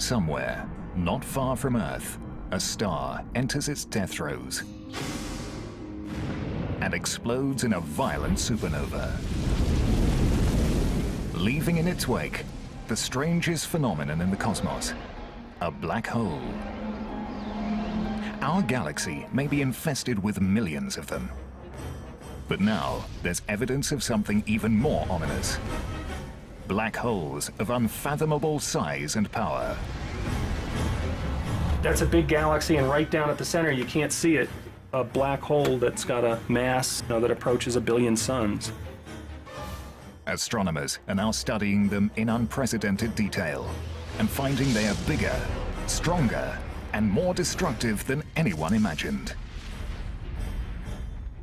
Somewhere, not far from Earth, a star enters its death throes and explodes in a violent supernova, leaving in its wake the strangest phenomenon in the cosmos, a black hole. Our galaxy may be infested with millions of them. But now, there's evidence of something even more ominous. Black holes of unfathomable size and power. That's a big galaxy, and right down at the center, you can't see it, a black hole that's got a mass that approaches 1 billion suns. Astronomers are now studying them in unprecedented detail and finding they are bigger, stronger, and more destructive than anyone imagined.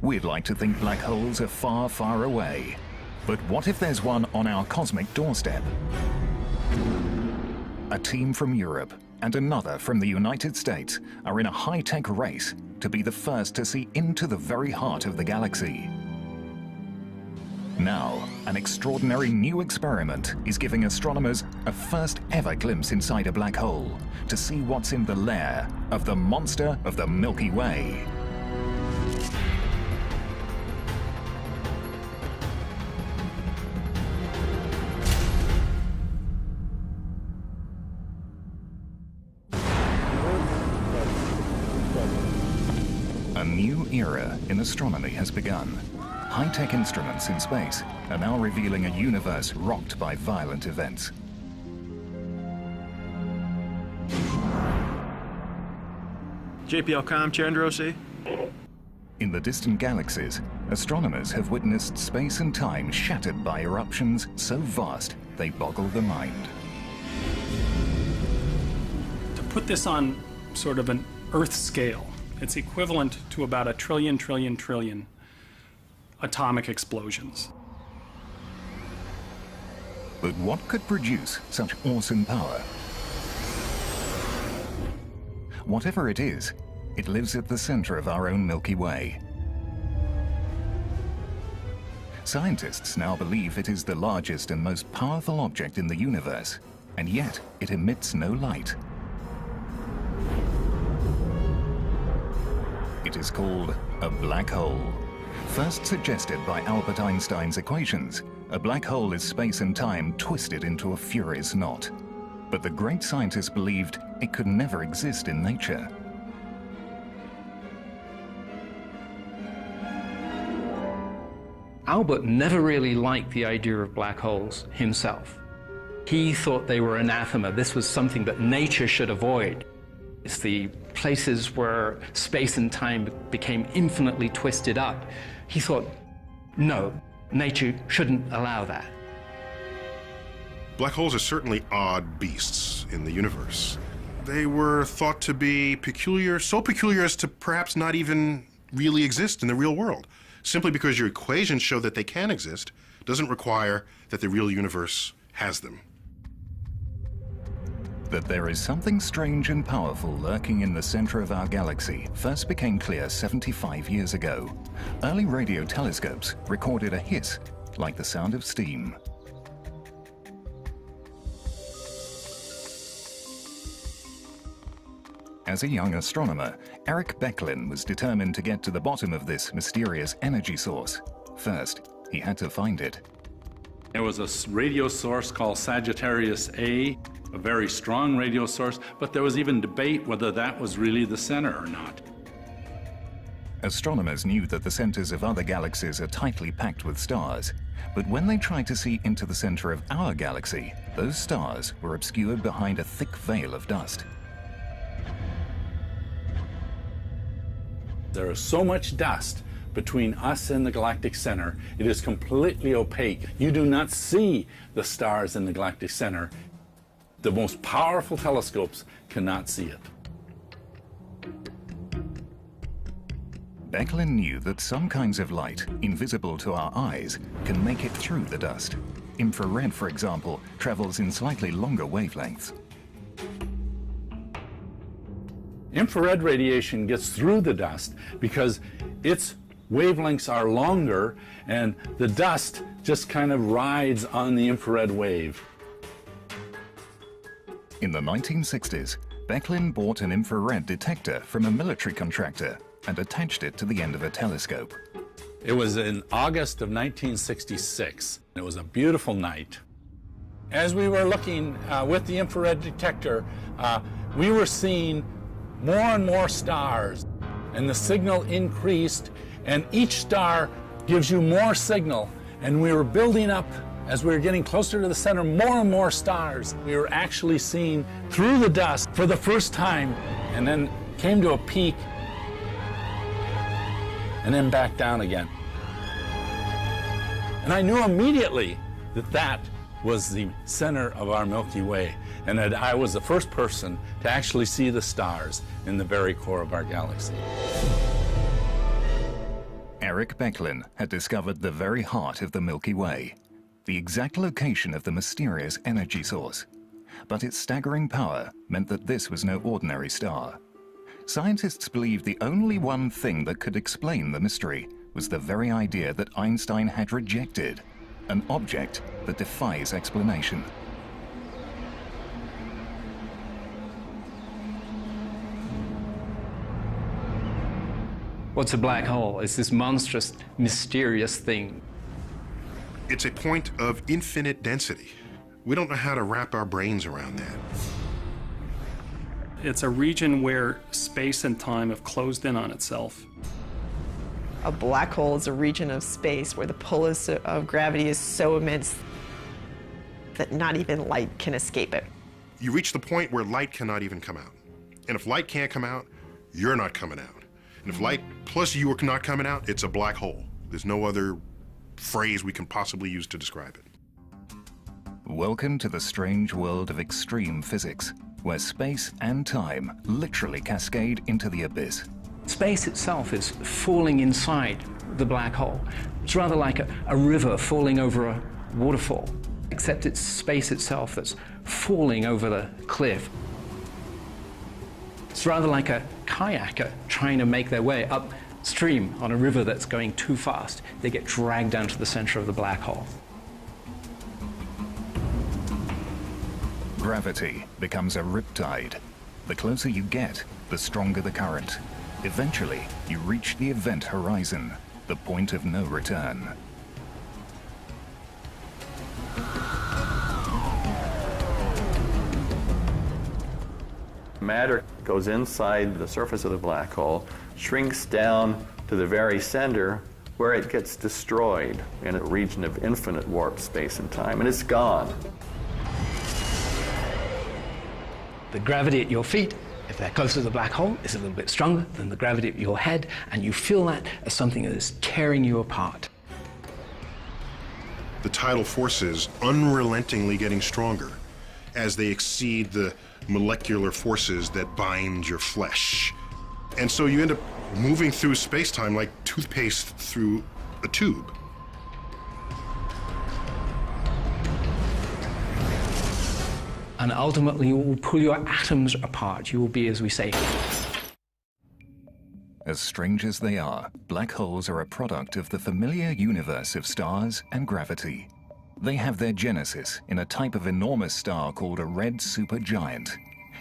We'd like to think black holes are far, far away. But what if there's one on our cosmic doorstep? A team from Europe and another from the United States are in a high-tech race to be the first to see into the very heart of the galaxy. Now, an extraordinary new experiment is giving astronomers a first-ever glimpse inside a black hole to see what's in the lair of the monster of the Milky Way. A new era in astronomy has begun. High-tech instruments in space are now revealing a universe rocked by violent events. JPL-Com, Chandrosi. In the distant galaxies, astronomers have witnessed space and time shattered by eruptions so vast they boggle the mind. To put this on sort of an Earth scale, it's equivalent to about 1 trillion atomic explosions. But what could produce such awesome power? Whatever it is, it lives at the center of our own Milky Way. Scientists now believe it is the largest and most powerful object in the universe, and yet it emits no light. It is called a black hole. First suggested by Albert Einstein's equations, a black hole is space and time twisted into a furious knot. But the great scientist believed it could never exist in nature. Albert never really liked the idea of black holes himself. He thought they were anathema. This was something that nature should avoid. It's the places where space and time became infinitely twisted up. He thought, no, nature shouldn't allow that. Black holes are certainly odd beasts in the universe. They were thought to be peculiar, so peculiar as to perhaps not even really exist in the real world. Simply because your equations show that they can exist doesn't require that the real universe has them. That there is something strange and powerful lurking in the center of our galaxy first became clear 75 years ago. Early radio telescopes recorded a hiss like the sound of steam. As a young astronomer, Eric Becklin was determined to get to the bottom of this mysterious energy source. First, he had to find it. There was a radio source called Sagittarius A, a very strong radio source, but there was even debate whether that was really the center or not. Astronomers knew that the centers of other galaxies are tightly packed with stars, but when they tried to see into the center of our galaxy, those stars were obscured behind a thick veil of dust. There is so much dust between us and the galactic center, it is completely opaque. You do not see the stars in the galactic center. The most powerful telescopes cannot see it. Becklin knew that some kinds of light, invisible to our eyes, can make it through the dust. Infrared, for example, travels in slightly longer wavelengths. Infrared radiation gets through the dust because its wavelengths are longer and the dust just kind of rides on the infrared wave. In the 1960s, Becklin bought an infrared detector from a military contractor and attached it to the end of a telescope. It was in August of 1966. It was a beautiful night. As we were looking with the infrared detector, we were seeing more and more stars, and the signal increased, and each star gives you more signal, and we were building up. As we were getting closer to the center, more and more stars. We were actually seeing through the dust for the first time, and then came to a peak, and then back down again. And I knew immediately that that was the center of our Milky Way, and that I was the first person to actually see the stars in the very core of our galaxy. Eric Becklin had discovered the very heart of the Milky Way, the exact location of the mysterious energy source. But its staggering power meant that this was no ordinary star. Scientists believed the only one thing that could explain the mystery was the very idea that Einstein had rejected, an object that defies explanation. What's a black hole? It's this monstrous, mysterious thing. It's a point of infinite density. We don't know how to wrap our brains around that. It's a region where space and time have closed in on itself. A black hole is a region of space where the pull of gravity is so immense that not even light can escape it. You reach the point where light cannot even come out. And if light can't come out, you're not coming out. And if light plus you are not coming out, it's a black hole. There's no other phrase we can possibly use to describe it. Welcome to the strange world of extreme physics, where space and time literally cascade into the abyss. Space itself is falling inside the black hole. It's rather like a river falling over a waterfall, except it's space itself that's falling over the cliff. It's rather like a kayaker trying to make their way upstream on a river that's going too fast. They get dragged down to the center of the black hole. Gravity becomes a riptide. The closer you get, the stronger the current. Eventually, you reach the event horizon, the point of no return. Matter goes inside the surface of the black hole, shrinks down to the very center, where it gets destroyed in a region of infinite warp space and time, and it's gone. The gravity at your feet, if they're close to the black hole, is a little bit stronger than the gravity at your head, and you feel that as something that is tearing you apart. The tidal forces unrelentingly getting stronger as they exceed the molecular forces that bind your flesh. And so you end up moving through space-time like toothpaste through a tube. And ultimately, you will pull your atoms apart. You will be, as we say. As strange as they are, black holes are a product of the familiar universe of stars and gravity. They have their genesis in a type of enormous star called a red supergiant.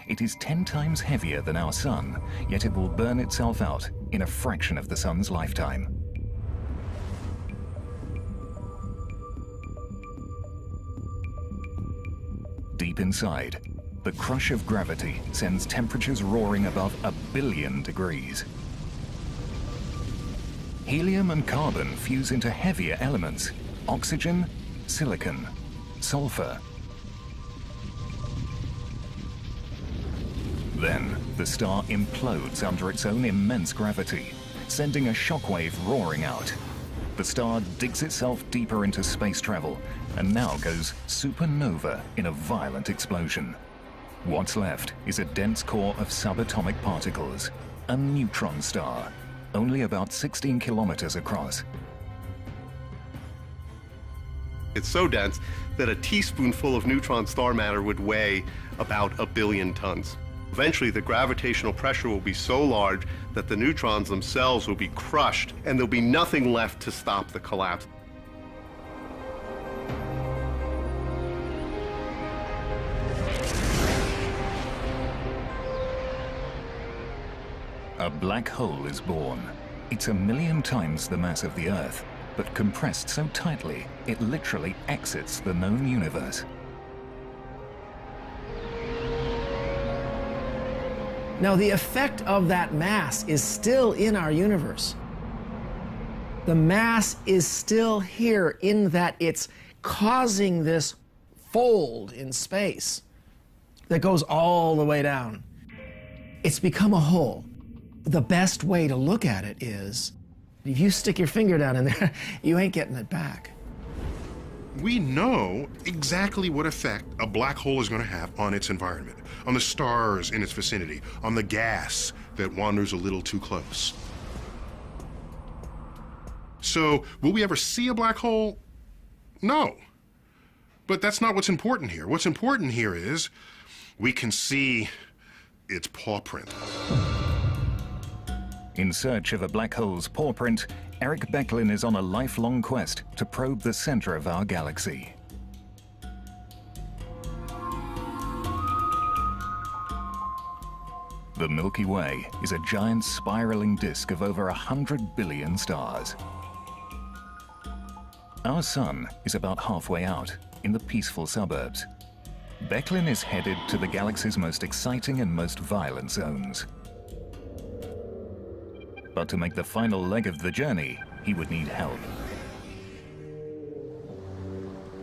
It is 10 times heavier than our sun, yet it will burn itself out in a fraction of the sun's lifetime. Deep inside, the crush of gravity sends temperatures roaring above 1 billion degrees. Helium and carbon fuse into heavier elements: oxygen, silicon, sulfur. Then, the star implodes under its own immense gravity, sending a shockwave roaring out. The star digs itself deeper into space travel and now goes supernova in a violent explosion. What's left is a dense core of subatomic particles, a neutron star, only about 16 kilometers across. It's so dense that a teaspoonful of neutron star matter would weigh about 1 billion tons. Eventually, the gravitational pressure will be so large that the neutrons themselves will be crushed, and there'll be nothing left to stop the collapse. A black hole is born. It's 1 million times the mass of the Earth, but compressed so tightly, it literally exits the known universe. Now, the effect of that mass is still in our universe. The mass is still here in that it's causing this fold in space that goes all the way down. It's become a hole. The best way to look at it is, if you stick your finger down in there, you ain't getting it back. We know exactly what effect a black hole is going to have on its environment, on the stars in its vicinity, on the gas that wanders a little too close. So, will we ever see a black hole? No. But that's not what's important here. What's important here is we can see its paw print. In search of a black hole's paw print, Eric Becklin is on a lifelong quest to probe the center of our galaxy. The Milky Way is a giant spiraling disk of over 100 billion stars. Our sun is about halfway out, in the peaceful suburbs. Becklin is headed to the galaxy's most exciting and most violent zones. But to make the final leg of the journey, he would need help.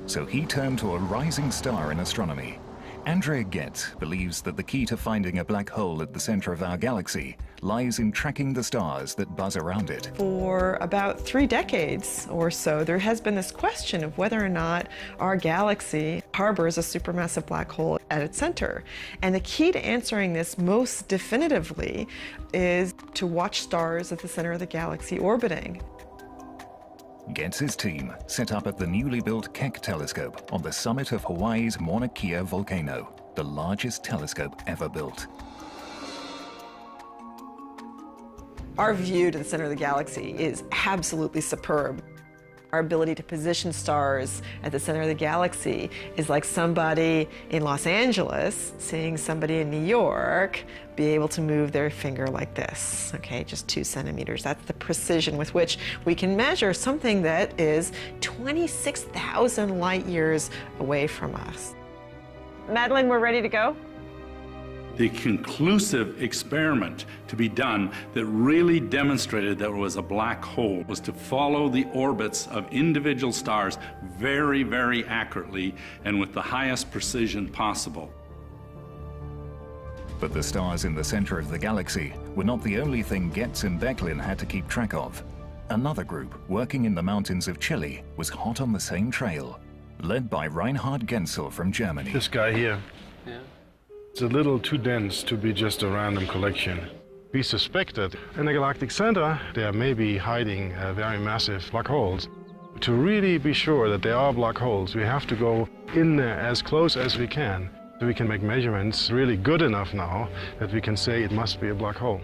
So he turned to a rising star in astronomy. Andrea Getz believes that the key to finding a black hole at the center of our galaxy lies in tracking the stars that buzz around it. For about 3 decades or so, there has been this question of whether or not our galaxy harbors a supermassive black hole at its center. And the key to answering this most definitively is to watch stars at the center of the galaxy orbiting. Getz's team set up at the newly built Keck telescope on the summit of Hawaii's Mauna Kea volcano, the largest telescope ever built. Our view to the center of the galaxy is absolutely superb. Our ability to position stars at the center of the galaxy is like somebody in Los Angeles seeing somebody in New York be able to move their finger like this, okay, just 2 centimeters. That's the precision with which we can measure something that is 26,000 light years away from us. Madeline, we're ready to go? The conclusive experiment to be done that really demonstrated that it was a black hole was to follow the orbits of individual stars very, very accurately and with the highest precision possible. But the stars in the center of the galaxy were not the only thing Getz and Becklin had to keep track of. Another group, working in the mountains of Chile, was hot on the same trail, led by Reinhard Genzel from Germany. This guy here. Yeah. It's a little too dense to be just a random collection. We suspect that in the galactic center there may be hiding very massive black holes. To really be sure that there are black holes, we have to go in there as close as we can, so we can make measurements really good enough now that we can say it must be a black hole.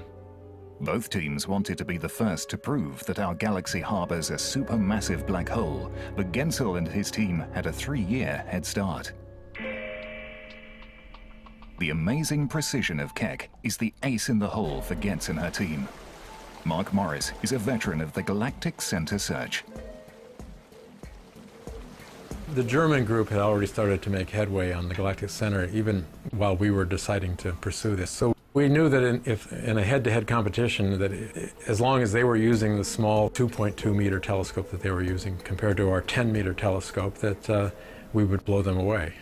Both teams wanted to be the first to prove that our galaxy harbors a supermassive black hole, but Genzel and his team had a 3-year head start. The amazing precision of Keck is the ace in the hole for Getz and her team. Mark Morris is a veteran of the Galactic Center search. The German group had already started to make headway on the Galactic Center even while we were deciding to pursue this. So we knew that in a head-to-head competition that as long as they were using the small 2.2 meter telescope that they were using compared to our 10 meter telescope, that we would blow them away.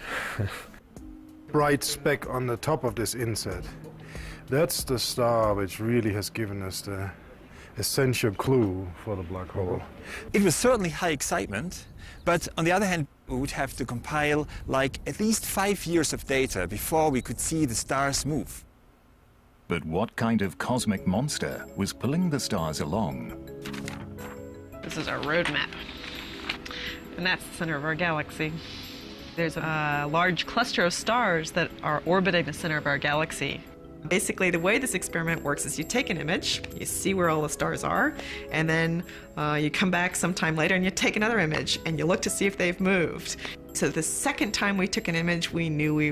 Bright speck on the top of this inset. That's the star which really has given us the essential clue for the black hole. It was certainly high excitement, but on the other hand, we would have to compile like at least 5 years of data before we could see the stars move. But what kind of cosmic monster was pulling the stars along? This is our roadmap, and that's the center of our galaxy. There's a large cluster of stars that are orbiting the center of our galaxy. Basically, the way this experiment works is you take an image, you see where all the stars are, and then you come back sometime later and you take another image and you look to see if they've moved. So the second time we took an image, we knew we